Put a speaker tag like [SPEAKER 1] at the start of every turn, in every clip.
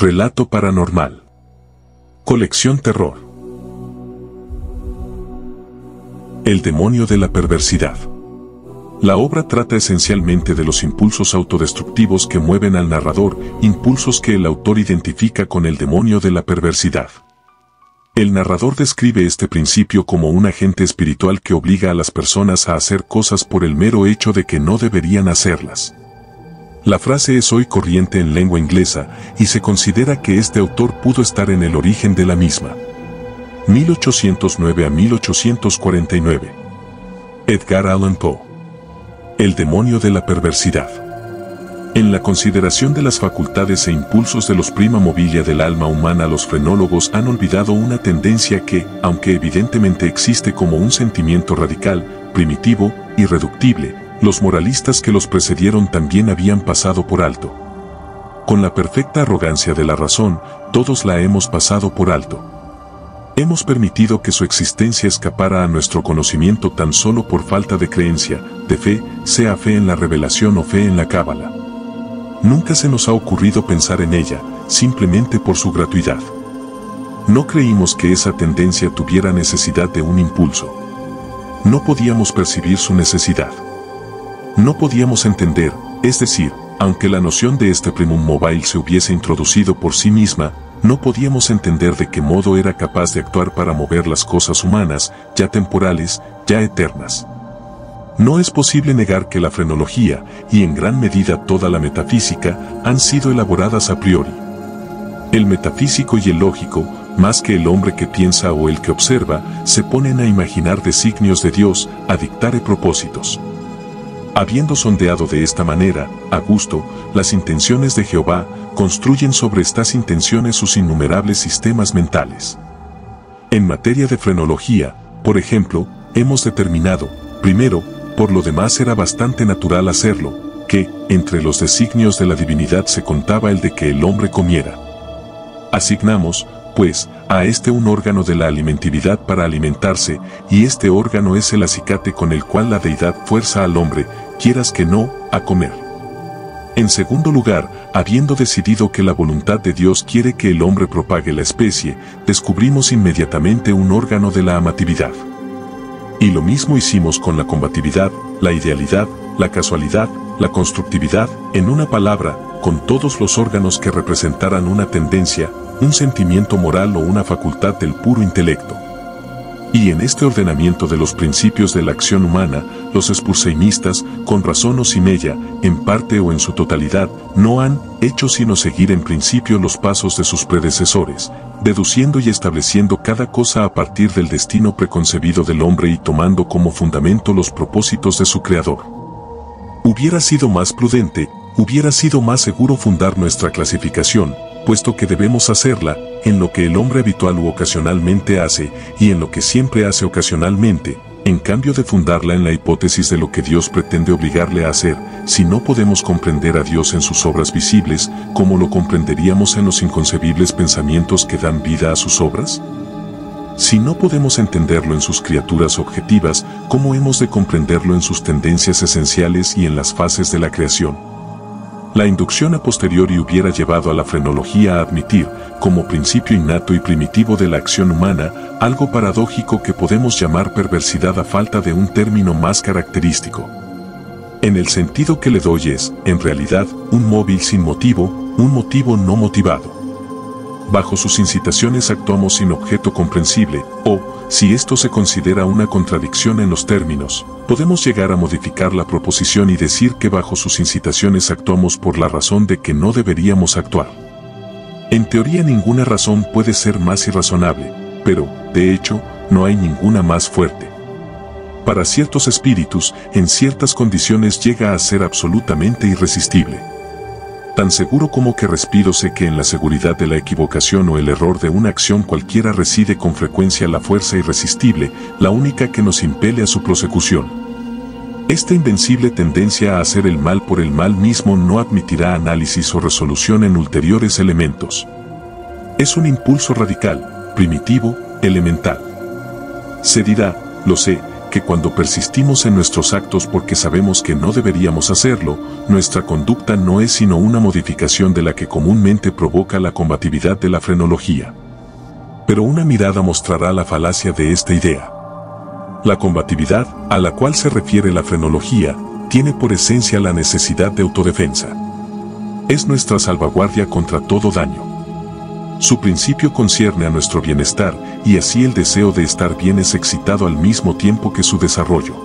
[SPEAKER 1] Relato paranormal. Colección terror. El demonio de la perversidad. La obra trata esencialmente de los impulsos autodestructivos que mueven al narrador, impulsos que el autor identifica con el demonio de la perversidad. El narrador describe este principio como un agente espiritual que obliga a las personas a hacer cosas por el mero hecho de que no deberían hacerlas. La frase es hoy corriente en lengua inglesa y se considera que este autor pudo estar en el origen de la misma. 1809 a 1849. Edgar Allan Poe. El demonio de la perversidad. En la consideración de las facultades e impulsos de los prima mobilia del alma humana, los frenólogos han olvidado una tendencia que, aunque evidentemente existe como un sentimiento radical, primitivo, irreductible, los moralistas que los precedieron también habían pasado por alto. Con la perfecta arrogancia de la razón, todos la hemos pasado por alto. Hemos permitido que su existencia escapara a nuestro conocimiento tan solo por falta de creencia, de fe, sea fe en la revelación o fe en la cábala. Nunca se nos ha ocurrido pensar en ella, simplemente por su gratuidad. No creímos que esa tendencia tuviera necesidad de un impulso. No podíamos percibir su necesidad. No podíamos entender, es decir, aunque la noción de este primum mobile se hubiese introducido por sí misma, no podíamos entender de qué modo era capaz de actuar para mover las cosas humanas, ya temporales, ya eternas. No es posible negar que la frenología, y en gran medida toda la metafísica, han sido elaboradas a priori. El metafísico y el lógico, más que el hombre que piensa o el que observa, se ponen a imaginar designios de Dios, a dictar propósitos. Habiendo sondeado de esta manera, a gusto, las intenciones de Jehová, construyen sobre estas intenciones sus innumerables sistemas mentales. En materia de frenología, por ejemplo, hemos determinado, primero, por lo demás era bastante natural hacerlo, que, entre los designios de la divinidad se contaba el de que el hombre comiera. Asignamos, pues, a este un órgano de la alimentividad para alimentarse, y este órgano es el acicate con el cual la deidad fuerza al hombre, quieras que no, a comer. En segundo lugar, habiendo decidido que la voluntad de Dios quiere que el hombre propague la especie, descubrimos inmediatamente un órgano de la amatividad. Y lo mismo hicimos con la combatividad, la idealidad, la casualidad, la constructividad, en una palabra, con todos los órganos que representaran una tendencia, un sentimiento moral o una facultad del puro intelecto. Y en este ordenamiento de los principios de la acción humana, los expulseimistas, con razón o sin ella, en parte o en su totalidad, no han hecho sino seguir en principio los pasos de sus predecesores, deduciendo y estableciendo cada cosa a partir del destino preconcebido del hombre y tomando como fundamento los propósitos de su Creador. Hubiera sido más prudente, hubiera sido más seguro fundar nuestra clasificación, puesto que debemos hacerla, en lo que el hombre habitual u ocasionalmente hace, y en lo que siempre hace ocasionalmente, en cambio de fundarla en la hipótesis de lo que Dios pretende obligarle a hacer. Si no podemos comprender a Dios en sus obras visibles, ¿cómo lo comprenderíamos en los inconcebibles pensamientos que dan vida a sus obras? Si no podemos entenderlo en sus criaturas objetivas, ¿cómo hemos de comprenderlo en sus tendencias esenciales y en las fases de la creación? La inducción a posteriori hubiera llevado a la frenología a admitir, como principio innato y primitivo de la acción humana, algo paradójico que podemos llamar perversidad a falta de un término más característico. En el sentido que le doy es, en realidad, un móvil sin motivo, un motivo no motivado. Bajo sus incitaciones actuamos sin objeto comprensible, o, si esto se considera una contradicción en los términos, podemos llegar a modificar la proposición y decir que bajo sus incitaciones actuamos por la razón de que no deberíamos actuar. En teoría ninguna razón puede ser más irrazonable, pero, de hecho, no hay ninguna más fuerte. Para ciertos espíritus, en ciertas condiciones llega a ser absolutamente irresistible. Tan seguro como que respiro sé que en la seguridad de la equivocación o el error de una acción cualquiera reside con frecuencia la fuerza irresistible, la única que nos impele a su prosecución. Esta invencible tendencia a hacer el mal por el mal mismo no admitirá análisis o resolución en ulteriores elementos. Es un impulso radical, primitivo, elemental. Se dirá, lo sé, que cuando persistimos en nuestros actos porque sabemos que no deberíamos hacerlo, nuestra conducta no es sino una modificación de la que comúnmente provoca la combatividad de la frenología. Pero una mirada mostrará la falacia de esta idea. La combatividad, a la cual se refiere la frenología, tiene por esencia la necesidad de autodefensa. Es nuestra salvaguardia contra todo daño. Su principio concierne a nuestro bienestar, y así el deseo de estar bien es excitado al mismo tiempo que su desarrollo.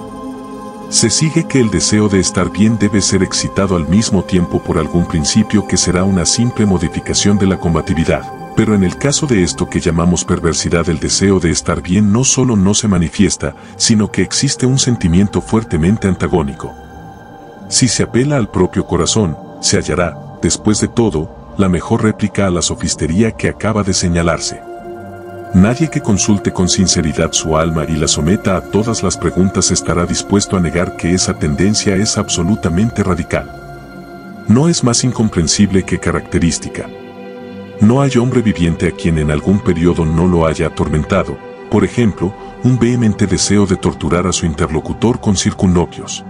[SPEAKER 1] Se sigue que el deseo de estar bien debe ser excitado al mismo tiempo por algún principio que será una simple modificación de la combatividad. Pero en el caso de esto que llamamos perversidad, el deseo de estar bien no solo no se manifiesta, sino que existe un sentimiento fuertemente antagónico. Si se apela al propio corazón, se hallará, después de todo, la mejor réplica a la sofistería que acaba de señalarse. Nadie que consulte con sinceridad su alma y la someta a todas las preguntas estará dispuesto a negar que esa tendencia es absolutamente radical. No es más incomprensible que característica. No hay hombre viviente a quien en algún periodo no lo haya atormentado, por ejemplo, un vehemente deseo de torturar a su interlocutor con circunloquios.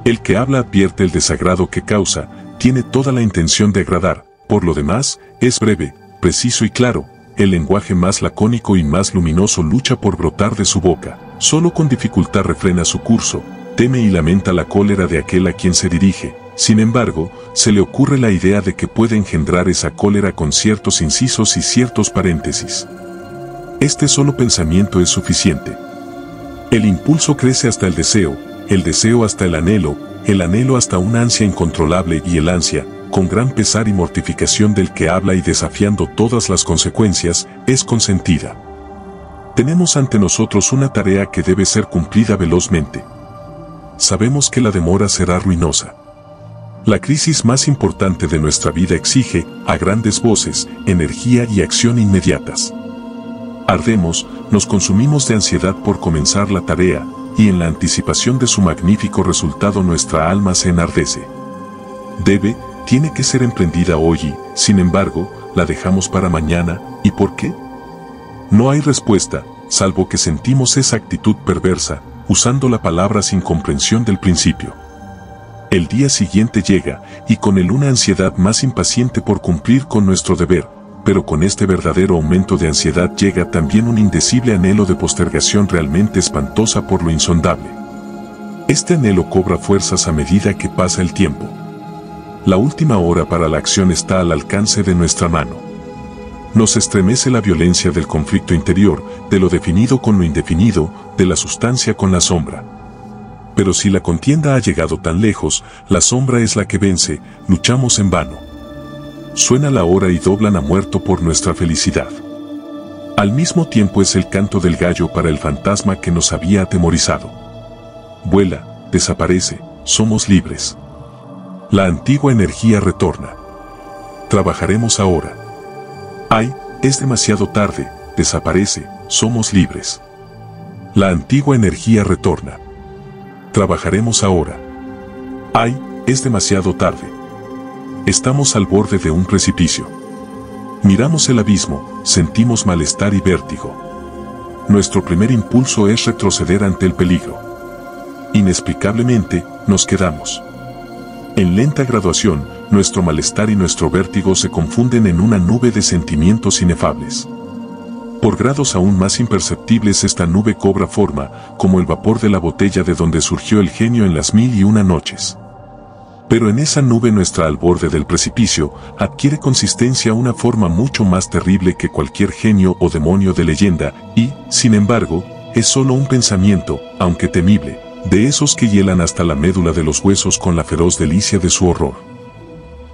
[SPEAKER 1] El que habla advierte el desagrado que causa, tiene toda la intención de agradar, por lo demás, es breve, preciso y claro, el lenguaje más lacónico y más luminoso lucha por brotar de su boca, solo con dificultad refrena su curso, teme y lamenta la cólera de aquel a quien se dirige, sin embargo, se le ocurre la idea de que puede engendrar esa cólera con ciertos incisos y ciertos paréntesis. Este solo pensamiento es suficiente. El impulso crece hasta el deseo hasta el anhelo hasta una ansia incontrolable y el ansia, con gran pesar y mortificación del que habla y desafiando todas las consecuencias, es consentida. Tenemos ante nosotros una tarea que debe ser cumplida velozmente. Sabemos que la demora será ruinosa. La crisis más importante de nuestra vida exige, a grandes voces, energía y acción inmediatas. Ardemos, nos consumimos de ansiedad por comenzar la tarea, y en la anticipación de su magnífico resultado nuestra alma se enardece. Tiene que ser emprendida hoy y, sin embargo, la dejamos para mañana, ¿y por qué? No hay respuesta, salvo que sentimos esa actitud perversa, usando la palabra sin comprensión del principio. El día siguiente llega, y con él una ansiedad más impaciente por cumplir con nuestro deber, pero con este verdadero aumento de ansiedad llega también un indecible anhelo de postergación realmente espantosa por lo insondable. Este anhelo cobra fuerzas a medida que pasa el tiempo. La última hora para la acción está al alcance de nuestra mano. Nos estremece la violencia del conflicto interior, de lo definido con lo indefinido, de la sustancia con la sombra. Pero si la contienda ha llegado tan lejos, la sombra es la que vence, luchamos en vano. Suena la hora y doblan a muerto por nuestra felicidad. Al mismo tiempo es el canto del gallo para el fantasma que nos había atemorizado. Vuela, desaparece, somos libres. La antigua energía retorna. Trabajaremos ahora. Ay, es demasiado tarde, desaparece, somos libres. La antigua energía retorna. Trabajaremos ahora. Ay, es demasiado tarde. Estamos al borde de un precipicio. Miramos el abismo, sentimos malestar y vértigo. Nuestro primer impulso es retroceder ante el peligro. Inexplicablemente, nos quedamos. En lenta graduación, nuestro malestar y nuestro vértigo se confunden en una nube de sentimientos inefables. Por grados aún más imperceptibles esta nube cobra forma, como el vapor de la botella de donde surgió el genio en las 1001 noches. Pero en esa nube nuestra al borde del precipicio, adquiere consistencia una forma mucho más terrible que cualquier genio o demonio de leyenda, y, sin embargo, es solo un pensamiento, aunque temible, de esos que hielan hasta la médula de los huesos con la feroz delicia de su horror.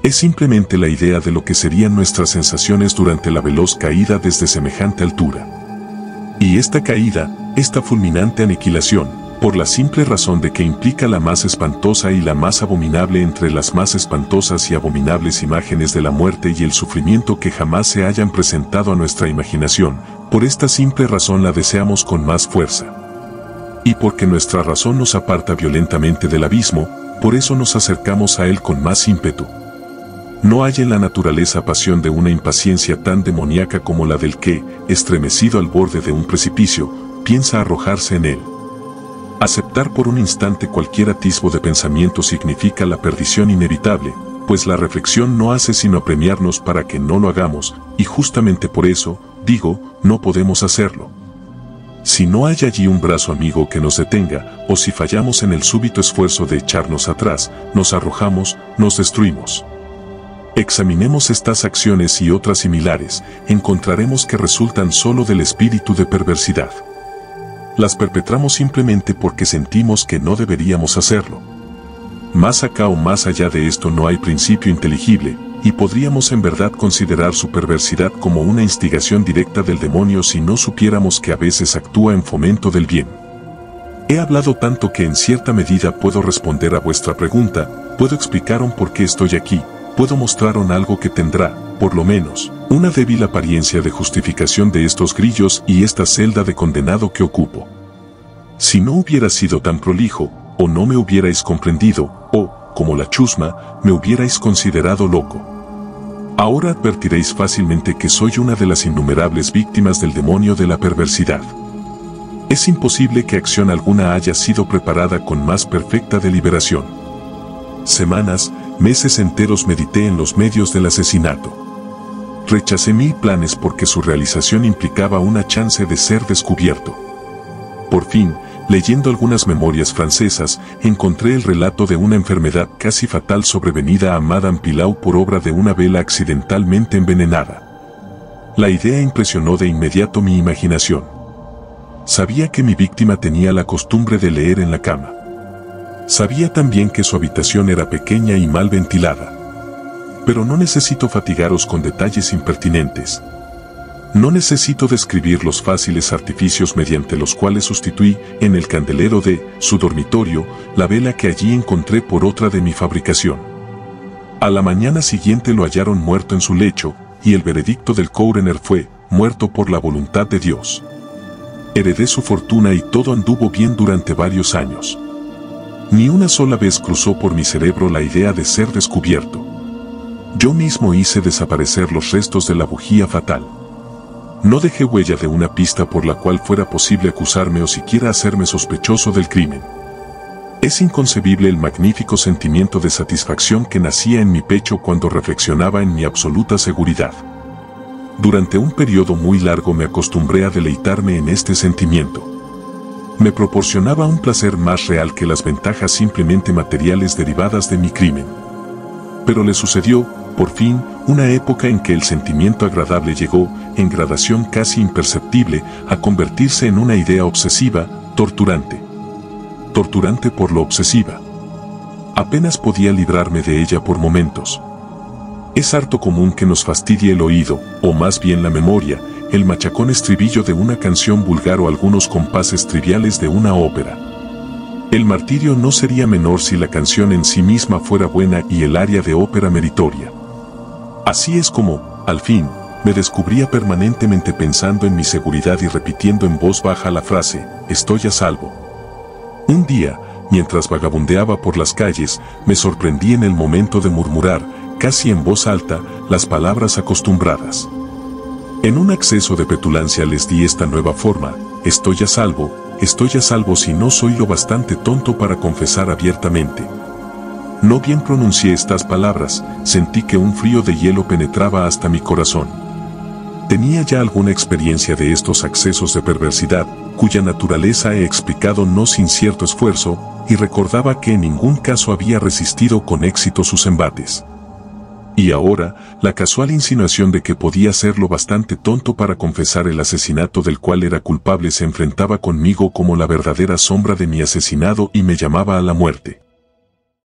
[SPEAKER 1] Es simplemente la idea de lo que serían nuestras sensaciones durante la veloz caída desde semejante altura. Y esta caída, esta fulminante aniquilación, por la simple razón de que implica la más espantosa y la más abominable entre las más espantosas y abominables imágenes de la muerte y el sufrimiento que jamás se hayan presentado a nuestra imaginación, por esta simple razón la deseamos con más fuerza. Y porque nuestra razón nos aparta violentamente del abismo, por eso nos acercamos a él con más ímpetu. No hay en la naturaleza pasión de una impaciencia tan demoníaca como la del que, estremecido al borde de un precipicio, piensa arrojarse en él. Aceptar por un instante cualquier atisbo de pensamiento significa la perdición inevitable, pues la reflexión no hace sino apremiarnos para que no lo hagamos, y justamente por eso, digo, no podemos hacerlo. Si no hay allí un brazo amigo que nos detenga, o si fallamos en el súbito esfuerzo de echarnos atrás, nos arrojamos, nos destruimos. Examinemos estas acciones y otras similares, encontraremos que resultan solo del espíritu de perversidad. Las perpetramos simplemente porque sentimos que no deberíamos hacerlo. Más acá o más allá de esto no hay principio inteligible, y podríamos en verdad considerar su perversidad como una instigación directa del demonio si no supiéramos que a veces actúa en fomento del bien. He hablado tanto que en cierta medida puedo responder a vuestra pregunta, puedo explicaros por qué estoy aquí, puedo mostraros algo que tendrá, por lo menos, una débil apariencia de justificación de estos grillos y esta celda de condenado que ocupo. Si no hubiera sido tan prolijo, o no me hubierais comprendido, o, como la chusma, me hubierais considerado loco. Ahora advertiréis fácilmente que soy una de las innumerables víctimas del demonio de la perversidad. Es imposible que acción alguna haya sido preparada con más perfecta deliberación. Semanas, meses enteros medité en los medios del asesinato. Rechacé 1000 planes porque su realización implicaba una chance de ser descubierto. Por fin, leyendo algunas memorias francesas, encontré el relato de una enfermedad casi fatal sobrevenida a Madame Pilau por obra de una vela accidentalmente envenenada. La idea impresionó de inmediato mi imaginación. Sabía que mi víctima tenía la costumbre de leer en la cama. Sabía también que su habitación era pequeña y mal ventilada. Pero no necesito fatigaros con detalles impertinentes. No necesito describir los fáciles artificios mediante los cuales sustituí, en el candelero de su dormitorio, la vela que allí encontré por otra de mi fabricación. A la mañana siguiente lo hallaron muerto en su lecho, y el veredicto del coroner fue, muerto por la voluntad de Dios. Heredé su fortuna y todo anduvo bien durante varios años. Ni una sola vez cruzó por mi cerebro la idea de ser descubierto. Yo mismo hice desaparecer los restos de la bujía fatal. No dejé huella de una pista por la cual fuera posible acusarme o siquiera hacerme sospechoso del crimen. Es inconcebible el magnífico sentimiento de satisfacción que nacía en mi pecho cuando reflexionaba en mi absoluta seguridad. Durante un periodo muy largo me acostumbré a deleitarme en este sentimiento. Me proporcionaba un placer más real que las ventajas simplemente materiales derivadas de mi crimen. Pero le sucedió, por fin, una época en que el sentimiento agradable llegó, en gradación casi imperceptible, a convertirse en una idea obsesiva, torturante. Torturante por lo obsesiva. Apenas podía librarme de ella por momentos. Es harto común que nos fastidie el oído, o más bien la memoria, el machacón estribillo de una canción vulgar o algunos compases triviales de una ópera. El martirio no sería menor si la canción en sí misma fuera buena y el aria de ópera meritoria. Así es como, al fin, me descubría permanentemente pensando en mi seguridad y repitiendo en voz baja la frase, estoy a salvo. Un día, mientras vagabundeaba por las calles, me sorprendí en el momento de murmurar, casi en voz alta, las palabras acostumbradas. En un acceso de petulancia les di esta nueva forma, estoy a salvo si no soy lo bastante tonto para confesar abiertamente. No bien pronuncié estas palabras, sentí que un frío de hielo penetraba hasta mi corazón. Tenía ya alguna experiencia de estos accesos de perversidad, cuya naturaleza he explicado no sin cierto esfuerzo, y recordaba que en ningún caso había resistido con éxito sus embates. Y ahora, la casual insinuación de que podía ser lo bastante tonto para confesar el asesinato del cual era culpable se enfrentaba conmigo como la verdadera sombra de mi asesinado y me llamaba a la muerte.